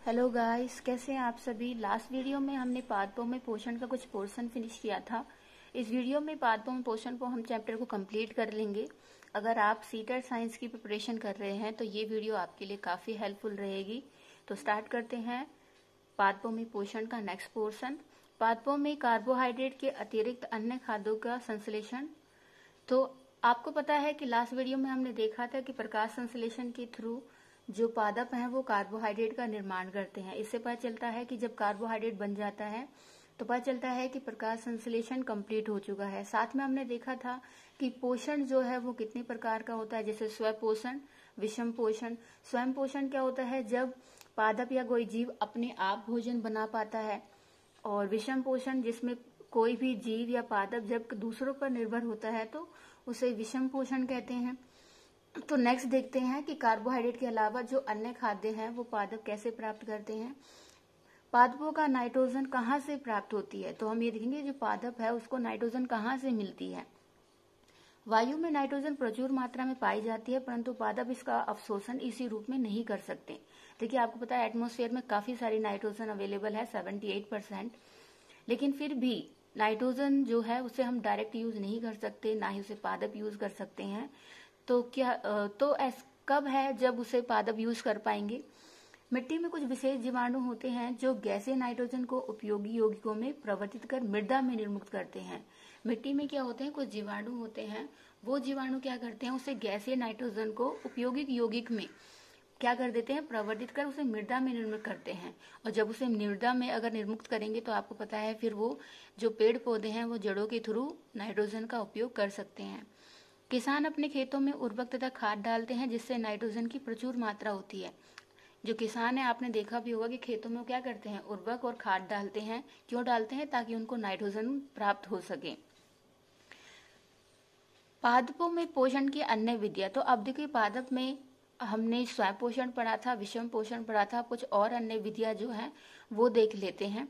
Hello guys, कैसे हैं आप सभी। लास्ट वीडियो में हमने पादपों में पोषण का कुछ पोर्शन फिनिश किया था। इस वीडियो में पादपों में पोषण को हम चैप्टर को कंप्लीट कर लेंगे। अगर आप सीटेट साइंस की प्रिपरेशन कर रहे हैं तो ये वीडियो आपके लिए काफ़ी हेल्पफुल रहेगी। तो स्टार्ट करते हैं पादपों में पोषण का नेक्स्ट पोर्शन। पादपों में कार्बोहाइड्रेट के अतिरिक्त अन्य खाद्यों का संश्लेषण। तो आपको पता है कि लास्ट वीडियो में हमने देखा था कि प्रकाश संश्लेषण के थ्रू जो पादप हैं वो कार्बोहाइड्रेट का निर्माण करते हैं। इससे पता चलता है कि जब कार्बोहाइड्रेट बन जाता है तो पता चलता है कि प्रकाश संश्लेषण कंप्लीट हो चुका है। साथ में हमने देखा था कि पोषण जो है वो कितने प्रकार का होता है, जैसे स्वपोषण, विषम पोषण। स्वयं पोषण क्या होता है, जब पादप या कोई जीव अपने आप भोजन बना पाता है। और विषम पोषण जिसमें कोई भी जीव या पादप जब दूसरों पर निर्भर होता है तो उसे विषम पोषण कहते हैं। तो नेक्स्ट देखते हैं कि कार्बोहाइड्रेट के अलावा जो अन्य खाद्य हैं वो पादप कैसे प्राप्त करते हैं। पादपों का नाइट्रोजन कहाँ से प्राप्त होती है, तो हम ये देखेंगे जो पादप है उसको नाइट्रोजन कहाँ से मिलती है। वायु में नाइट्रोजन प्रचुर मात्रा में पाई जाती है, परंतु पादप इसका अवशोषण इसी रूप में नहीं कर सकते। देखिए, आपको पता है एटमॉस्फेयर में काफी सारी नाइट्रोजन अवेलेबल है, 78%, लेकिन फिर भी नाइट्रोजन जो है उसे हम डायरेक्ट यूज नहीं कर सकते, ना ही उसे पादप यूज कर सकते हैं। तो क्या कब है जब उसे पादप यूज कर पाएंगे। मिट्टी में कुछ विशेष जीवाणु होते हैं जो गैसीय नाइट्रोजन को उपयोगी यौगिकों में परिवर्तित कर मृदा में निर्मुक्त करते हैं। मिट्टी में क्या होते हैं, कुछ जीवाणु होते हैं, वो जीवाणु क्या करते हैं, उसे गैसीय नाइट्रोजन को उपयोगी यौगिक में क्या कर देते हैं, प्रवर्तित कर उसे मृदा में निर्मुक्त करते हैं। और जब उसे मृदा में अगर निर्मुक्त करेंगे तो आपको पता है फिर वो जो पेड़ पौधे हैं वो जड़ों के थ्रू नाइट्रोजन का उपयोग कर सकते हैं। किसान अपने खेतों में उर्वरक तथा खाद डालते हैं जिससे नाइट्रोजन की प्रचुर मात्रा होती है। जो किसान है आपने देखा भी होगा कि खेतों में क्या करते हैं, उर्वरक और खाद डालते हैं। क्यों डालते हैं, ताकि उनको नाइट्रोजन प्राप्त हो सके। पादपों में पोषण की अन्य विधियां। तो अब देखिए, पादप में हमने स्वयं पोषण पढ़ा था, विषम पोषण पढ़ा था, कुछ और अन्य विधियां जो हैं वो देख लेते हैं।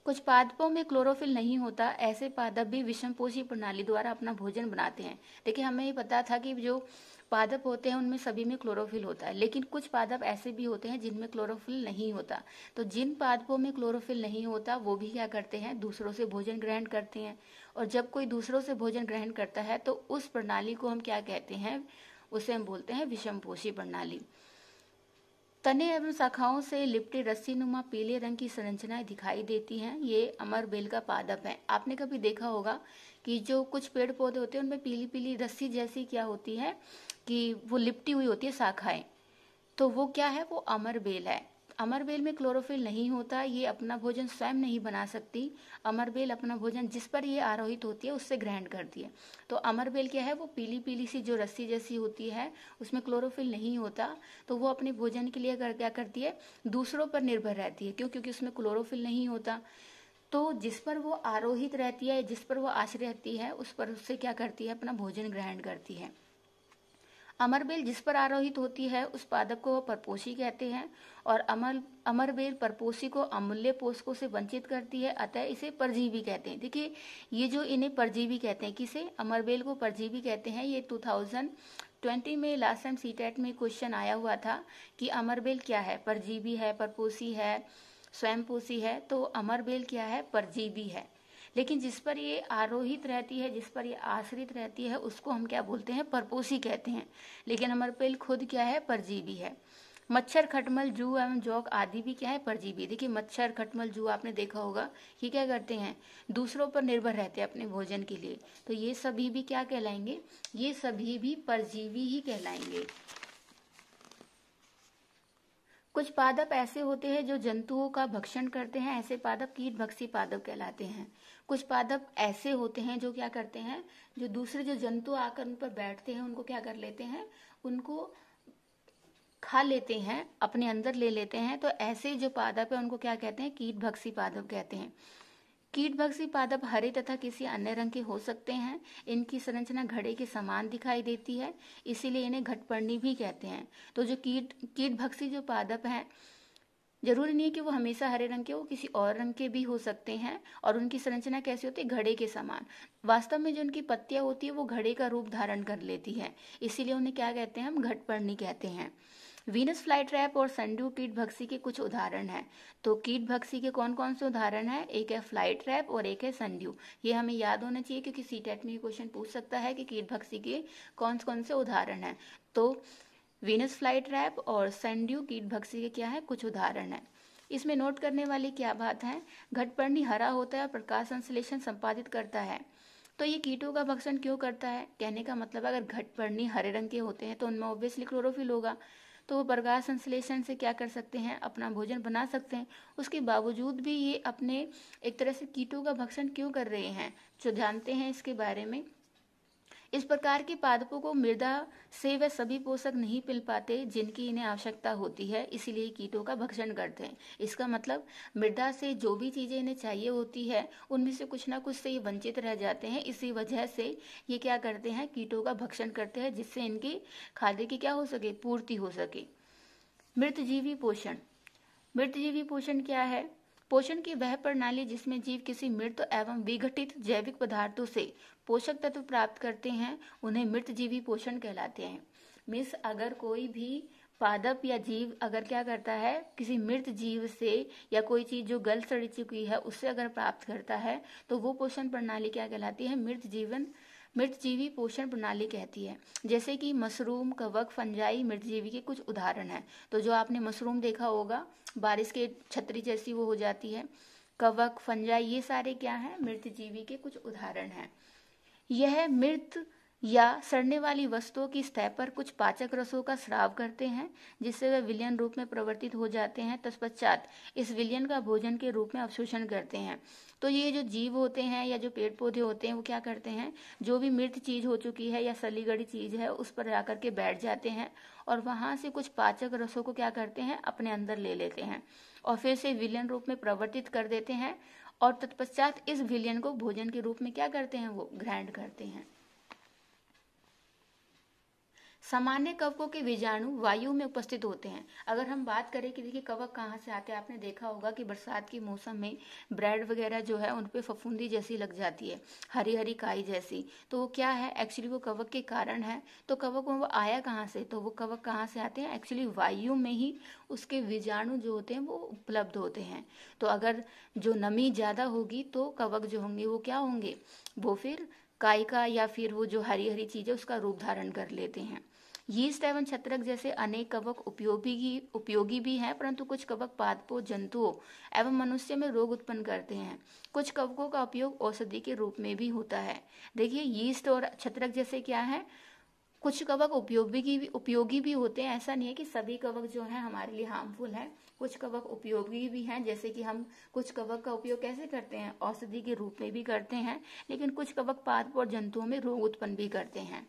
कुछ पादपों में क्लोरोफिल नहीं होता, ऐसे पादप भी विषमपोषी प्रणाली द्वारा अपना भोजन बनाते हैं। देखिए, हमें ये पता था कि जो पादप होते हैं उनमें सभी में क्लोरोफिल होता है, लेकिन कुछ पादप ऐसे भी होते हैं जिनमें क्लोरोफिल नहीं होता। तो जिन पादपों में क्लोरोफिल नहीं होता वो भी क्या करते हैं, दूसरों से भोजन ग्रहण करते हैं। और जब कोई दूसरों से भोजन ग्रहण करता है तो उस प्रणाली को हम क्या कहते हैं, उसे हम बोलते हैं विषमपोषी प्रणाली। तने एवं शाखाओं से लिपटी रस्सी नुमा पीले रंग की संरचनाएं दिखाई देती हैं। ये अमरबेल का पादप है। आपने कभी देखा होगा कि जो कुछ पेड़ पौधे होते हैं उनमें पीली पीली रस्सी जैसी क्या होती है कि वो लिपटी हुई होती है शाखाएं, तो वो क्या है, वो अमरबेल है। अमरबेल में क्लोरोफिल नहीं होता, ये अपना भोजन स्वयं नहीं बना सकती। अमरबेल अपना भोजन जिस पर ये आरोहित होती है उससे ग्रहण करती है। तो अमरबेल क्या है, वो पीली पीली सी जो रस्सी जैसी होती है उसमें क्लोरोफिल नहीं होता, तो वो अपने भोजन के लिए क्या करती है, दूसरों पर निर्भर रहती है। क्यों, क्योंकि उसमें क्लोरोफिल नहीं होता। तो जिस पर वो आरोहित रहती है, जिस पर वो आश्रय रहती है, उस पर उससे क्या करती है, अपना भोजन ग्रहण करती है। अमरबेल जिस पर आरोहित होती है उस पादप को परपोषी कहते हैं। और अमरबेल परपोषी को अमूल्य पोषकों से वंचित करती है, अतः इसे परजीवी कहते हैं। देखिए, ये जो इन्हें परजीवी कहते हैं, किसे, अमरबेल को परजीवी कहते हैं। ये 2020 में लास्ट टाइम सीटेट में क्वेश्चन आया हुआ था कि अमरबेल क्या है, परजीवी है, परपोषी है, स्वयंपोषी है। तो अमरबेल क्या है, परजीवी है। लेकिन जिस पर ये आरोहित रहती है, जिस पर ये आश्रित रहती है, उसको हम क्या बोलते हैं, परपोषी कहते हैं। लेकिन अमरबेल खुद क्या है, परजीवी है। मच्छर, खटमल, जू एवं जौक आदि भी क्या है, परजीवी। देखिए, मच्छर, खटमल, जू आपने देखा होगा कि क्या करते हैं, दूसरों पर निर्भर रहते हैं अपने भोजन के लिए। तो ये सभी भी क्या कहलाएंगे, ये सभी भी परजीवी ही कहलाएंगे। कुछ पादप ऐसे होते हैं जो जंतुओं का भक्षण करते हैं, ऐसे पादप कीटभक्षी पादप कहलाते हैं। कुछ पादप ऐसे होते हैं जो क्या करते हैं, जो दूसरे जो जंतु आकर उन पर बैठते हैं उनको क्या कर लेते हैं, उनको खा लेते हैं, अपने अंदर ले लेते हैं। तो ऐसे जो पादप है उनको क्या कहते हैं, कीटभक्षी पादप कहते हैं। कीटभक्षी पादप हरे तथा किसी अन्य रंग के हो सकते हैं। इनकी संरचना घड़े के समान दिखाई देती है, इसीलिए इन्हें घटपर्णी भी कहते हैं। तो जो कीटभक्षी जो पादप हैं, जरूरी नहीं है कि वो हमेशा हरे रंग के हो, किसी और रंग के भी हो सकते हैं। और उनकी संरचना कैसी होती है, घड़े के समान। वास्तव में जो उनकी पत्तियां होती है वो घड़े का रूप धारण कर लेती है, इसीलिए उन्हें क्या कहते हैं, हम घटपर्णी कहते हैं। वीनस फ्लाईट्रैप और सनड्यू कीट भक्षी के कुछ उदाहरण हैं। तो कीट भक्षी के कौन कौन से उदाहरण हैं? एक है फ्लाईट्रैप और एक है सनड्यू। ये हमें याद होना चाहिए क्योंकि सीटेट में क्वेश्चन पूछ सकता है कि कीट भक्षी के कौन कौन से उदाहरण हैं। तो वीनस फ्लाईट्रैप और सनड्यू कीट भक्षी के क्या है? कुछ उदाहरण है। इसमें नोट करने वाली क्या बात है? घटपर्णी हरा होता है और प्रकाश संश्लेषण संपादित करता है। तो ये कीटों का भक्षण क्यों करता है? कहने का मतलब अगर घटपर्णी हरे रंग के होते हैं तो उनमें ऑब्वियसली क्लोरोफिल होगा, तो वो प्रकाश संश्लेषण से क्या कर सकते हैं? अपना भोजन बना सकते हैं। उसके बावजूद भी ये अपने एक तरह से कीटों का भक्षण क्यों कर रहे हैं, जो जानते हैं इसके बारे में। इस प्रकार के पादपों को मृदा से वे सभी पोषक नहीं मिल पाते जिनकी इन्हें आवश्यकता होती है, इसीलिए कीटों का भक्षण करते हैं। इसका मतलब मृदा से जो भी चीजें इन्हें चाहिए होती है उनमें से कुछ ना कुछ से ये वंचित रह जाते हैं। इसी वजह से ये क्या करते हैं? कीटों का भक्षण करते हैं, जिससे इनकी खाद्य की क्या हो सके? पूर्ति हो सके। मृतजीवी पोषण। मृतजीवी पोषण क्या है? पोषण की वह प्रणाली जिसमें जीव किसी मृत एवं विघटित जैविक पदार्थों से पोषक तत्व प्राप्त करते हैं, उन्हें मृतजीवी पोषण कहलाते हैं। मीन्स अगर कोई भी पादप या जीव अगर क्या करता है, किसी मृत जीव से या कोई चीज जो गल सड़ चुकी है उससे अगर प्राप्त करता है, तो वो पोषण प्रणाली क्या कहलाती है? मृतजीवी पोषण प्रणाली कहती है। जैसे कि मशरूम, कवक, फंजाई मृतजीवी के कुछ उदाहरण हैं। तो जो आपने मशरूम देखा होगा, बारिश के छतरी जैसी वो हो जाती है। कवक, फंजाई, ये सारे क्या हैं? मृतजीवी के कुछ उदाहरण हैं। यह मृत या सड़ने वाली वस्तुओं की सतह पर कुछ पाचक रसों का स्राव करते हैं, जिससे वे विलयन रूप में परिवर्तित हो जाते हैं। तत्पश्चात इस विलयन का भोजन के रूप में अवशोषण करते हैं। तो ये जो जीव होते हैं या जो पेड़ पौधे होते हैं वो क्या करते हैं? जो भी मृत चीज हो चुकी है या सली गड़ी चीज है उस पर जाकर के बैठ जाते हैं और वहां से कुछ पाचक रसों को क्या करते हैं? अपने अंदर ले लेते हैं और फिर से विलयन रूप में परिवर्तित कर देते हैं। और तत्पश्चात इस विलयन को भोजन के रूप में क्या करते हैं? वो ग्राइंड करते हैं। सामान्य कवकों के बीजाणु वायु में उपस्थित होते हैं। अगर हम बात करें कि देखिए कवक कहाँ से आते हैं, आपने देखा होगा कि बरसात के मौसम में ब्रेड वगैरह जो है उन पे फफूंदी जैसी लग जाती है, हरी हरी काई जैसी। तो वो क्या है? एक्चुअली वो कवक के कारण है। तो कवक वो आया कहाँ से? तो वो कवक कहाँ से आते हैं? एक्चुअली वायु में ही उसके बीजाणु जो होते हैं वो उपलब्ध होते हैं। तो अगर जो नमी ज्यादा होगी तो कवक जो होंगे वो क्या होंगे? वो फिर काई का या फिर वो जो हरी हरी चीज है उसका रूप धारण कर लेते हैं। यीस्ट एवं छत्रक जैसे अनेक कवक उपयोगी भी हैं, परंतु कुछ कवक पादपों, जंतुओं एवं मनुष्य में रोग उत्पन्न करते हैं। कुछ कवकों का उपयोग औषधि के रूप में भी होता है। देखिए यीस्ट और छत्रक जैसे क्या है, कुछ कवक उपयोगी भी होते हैं। ऐसा नहीं है कि सभी कवक जो है हमारे लिए हार्मफुल है। कुछ कवक उपयोगी भी हैं, जैसे कि हम कुछ कवक का उपयोग कैसे करते हैं? औषधि के रूप में भी करते हैं। लेकिन कुछ कवक पादप और जंतुओं में रोग उत्पन्न भी करते हैं।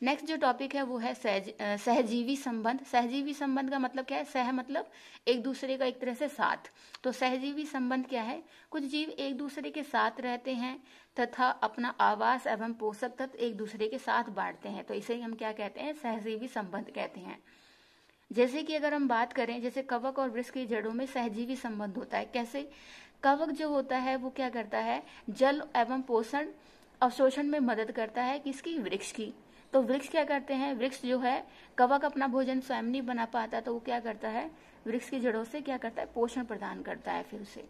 नेक्स्ट जो टॉपिक है वो है सहजीवी संबंध। सहजीवी संबंध का मतलब क्या है? सह मतलब एक दूसरे का एक तरह से साथ। तो सहजीवी संबंध क्या है? कुछ जीव एक दूसरे के साथ रहते हैं तथा अपना आवास एवं पोषक तत्व एक दूसरे के साथ बांटते हैं। तो इसे हम क्या कहते हैं? सहजीवी संबंध कहते हैं। जैसे कि अगर हम बात करें, जैसे कवक और वृक्ष की जड़ों में सहजीवी संबंध होता है। कैसे? कवक जो होता है वो क्या करता है? जल एवं पोषण अवशोषण में मदद करता है। किसकी? वृक्ष की। तो वृक्ष क्या करते हैं? वृक्ष जो है, कवक अपना भोजन स्वयं नहीं बना पाता तो वो क्या करता है? वृक्ष की जड़ों से क्या करता है? पोषण प्रदान करता है फिर उसे।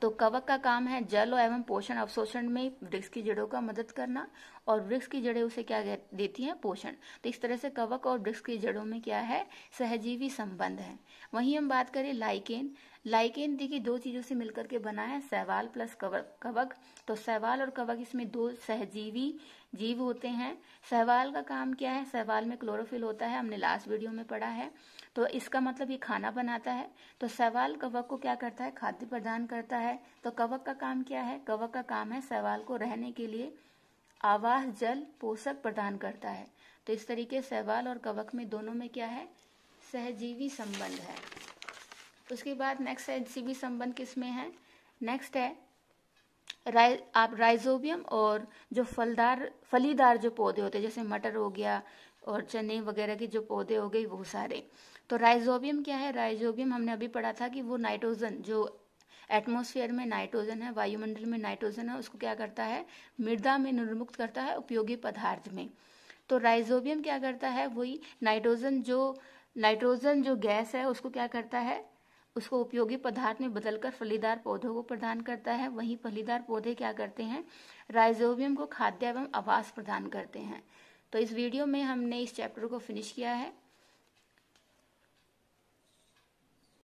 तो कवक का काम है जल एवं पोषण अवशोषण में वृक्ष की जड़ों का मदद करना, और वृक्ष की जड़ें उसे क्या देती हैं? पोषण। तो इस तरह से कवक और वृक्ष की जड़ों में क्या है? सहजीवी संबंध है। वहीं हम बात करें लाइकेन। लाइकेन देखिए दो चीजों से मिलकर के बना है, शैवाल प्लस कवक। तो शैवाल और कवक इसमें दो सहजीवी जीव होते हैं। शैवाल का काम क्या है? शैवाल में क्लोरोफिल होता है, हमने लास्ट वीडियो में पढ़ा है। तो इसका मतलब ये खाना बनाता है। तो शैवाल कवक को क्या करता है? खाद्य प्रदान करता है। तो कवक का काम क्या है? कवक का काम है शैवाल को रहने के लिए आवास, जल, पोषक प्रदान करता है। तो इस तरीके शैवाल और कवक में दोनों में क्या है? सहजीवी संबंध है। उसके बाद नेक्स्ट सहजीवी संबंध किसमें है? नेक्स्ट है आप राइजोबियम और जो फलीदार जो पौधे होते हैं, जैसे मटर हो गया और चने वगैरह के जो पौधे हो गए वो सारे। तो राइजोबियम क्या है? राइजोबियम हमने अभी पढ़ा था कि वो नाइट्रोजन जो एटमॉस्फेयर में नाइट्रोजन है, वायुमंडल में नाइट्रोजन है, उसको क्या करता है? मृदा में निर्मुक्त करता है उपयोगी पदार्थ में। तो राइजोबियम क्या करता है? वही नाइट्रोजन जो नाइट्रोजन जो गैस है उसको क्या करता है, उसको उपयोगी पदार्थ में बदलकर फलीदार पौधों को प्रदान करता है। वहीं फलीदार पौधे क्या करते हैं, राइजोबियम को खाद्य एवं आवास प्रदान करते हैं। तो इस वीडियो में हमने इस चैप्टर को फिनिश किया है।